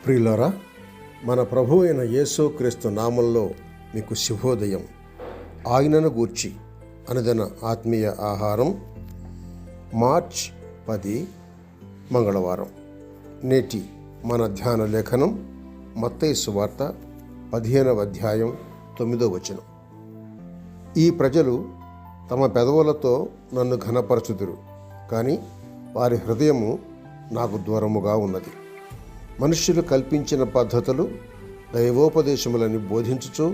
ప్రియులారా, మన ప్రభు అయిన యేసుక్రీస్తు నామంలో మీకు శుభోదయం. ఆయనను గూర్చి అనుదిన ఆత్మీయ ఆహారం, మార్చ్ 10 మంగళవారం. నేటి మన ధ్యాన లేఖనం మత్తయి సువార్త 15వ అధ్యాయం 9వ వచనం. ఈ ప్రజలు తమ పెదవులతో నన్ను ఘనపరచుదురు, కానీ వారి హృదయము నాకు దూరముగా ఉన్నది. మనుష్యులు కల్పించిన పద్ధతులు, దైవోపదేశములని బోధించుచు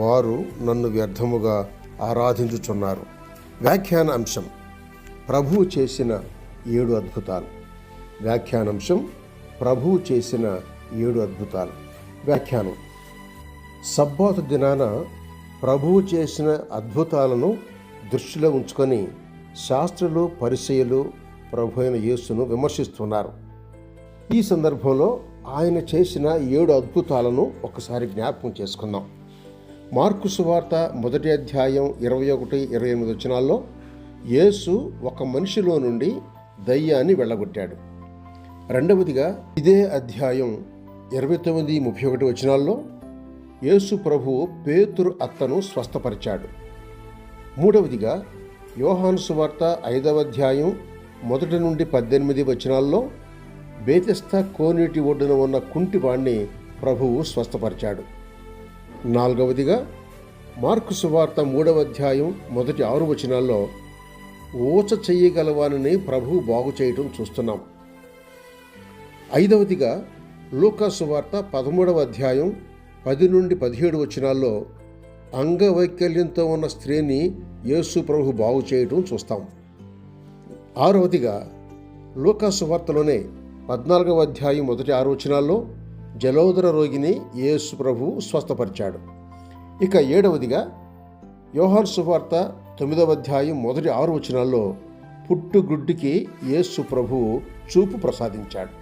వారు నన్ను వ్యర్థముగా ఆరాధించుచున్నారు. వ్యాఖ్యాన అంశం: ప్రభువు చేసిన 7 అద్భుతాలు. వ్యాఖ్యానాంశం: ప్రభువు చేసిన 7 అద్భుతాలు. వ్యాఖ్యానం: సబ్బాతు దినాన ప్రభువు చేసిన అద్భుతాలను దృష్టిలో ఉంచుకొని శాస్త్రులు, పరిసయ్యులు ప్రభు అయిన యేసును విమర్శిస్తున్నారు. ఈ సందర్భంలో ఆయన చేసిన 7 అద్భుతాలను ఒకసారి జ్ఞాపకం చేసుకుందాం. మార్కు సువార్త 1వ అధ్యాయం 21-28 వచనాల్లో యేసు ఒక మనిషిలో నుండి దయ్యాన్ని వెళ్ళగొట్టాడు. రెండవదిగా ఇదే అధ్యాయం 29-31 వచనాల్లో యేసు ప్రభువు పేతురు అత్తను స్వస్థపరిచాడు. మూడవదిగా యోహాను సువార్త 5వ అధ్యాయం 1-18 వచనాల్లో బేతెస్దా కోనేటి ఒడ్డున ఉన్న కుంటివాణ్ణి ప్రభువు స్వస్థపరిచాడు. నాలుగవదిగా మార్కు సువార్త 3వ అధ్యాయం 6 వచనాల్లో ఊచ చెయ్యగలవానిని ప్రభువు బాగు చేయటం చూస్తున్నాం. ఐదవదిగా లూకా సువార్త 13వ అధ్యాయం 10-17 వచనాల్లో అంగవైకల్యంతో ఉన్న స్త్రీని యేసు ప్రభు బాగు చేయటం చూస్తాం. ఆరవదిగా లూకా సువార్తలోనే 14వ అధ్యాయం 1-6 వచనాల్లో జలోదర రోగిని యేసు ప్రభు స్వస్థపరిచాడు. ఇక 7వదిగా యోహాను సువార్త 9వ అధ్యాయం 1-6 వచనాల్లో పుట్టుగుడ్డికి యేసు ప్రభువు చూపు ప్రసాదించాడు.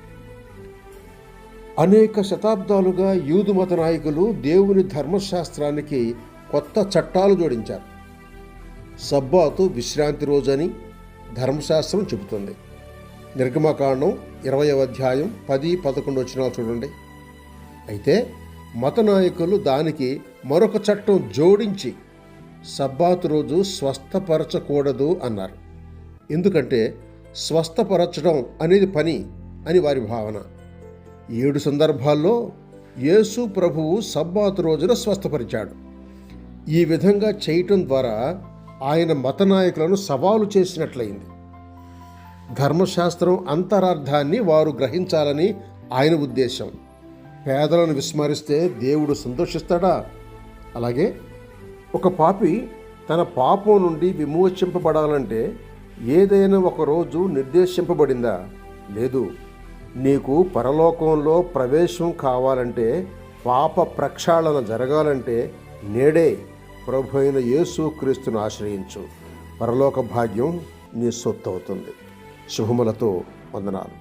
అనేక శతాబ్దాలుగా యూదు మత నాయకులు దేవుని ధర్మశాస్త్రానికి కొత్త చట్టాలు జోడించారు. సబ్బాతు విశ్రాంతి రోజని ధర్మశాస్త్రం చెబుతుంది. నిర్గమకాండం 20వ అధ్యాయం 10-11 వచనాలు చూడండి. అయితే మత నాయకులు దానికి మరొక చట్టం జోడించి సబ్బాతు రోజు స్వస్థపరచకూడదు అన్నారు. ఎందుకంటే స్వస్థపరచడం అనేది పని అని వారి భావన. 7 సందర్భాల్లో యేసు ప్రభువు సబ్బాతు రోజున స్వస్థపరిచాడు. ఈ విధంగా చేయటం ద్వారా ఆయన మత నాయకులను సవాలు చేసినట్లయింది. ధర్మశాస్త్రం అంతరార్థాన్ని వారు గ్రహించాలని ఆయన ఉద్దేశం. పేదలను విస్మరిస్తే దేవుడు సంతోషిస్తాడా? అలాగే ఒక పాపి తన పాపం నుండి విమోచింపబడాలంటే ఏదైనా ఒక రోజు నిర్దేశింపబడిందా? లేదు. నీకు పరలోకంలో ప్రవేశం కావాలంటే, పాప ప్రక్షాళన జరగాలంటే నేడే ప్రభు అయిన యేసుక్రీస్తును ఆశ్రయించు. పరలోక భాగ్యం నీ సొత్తు అవుతుంది. శుభములతో వందనాలు.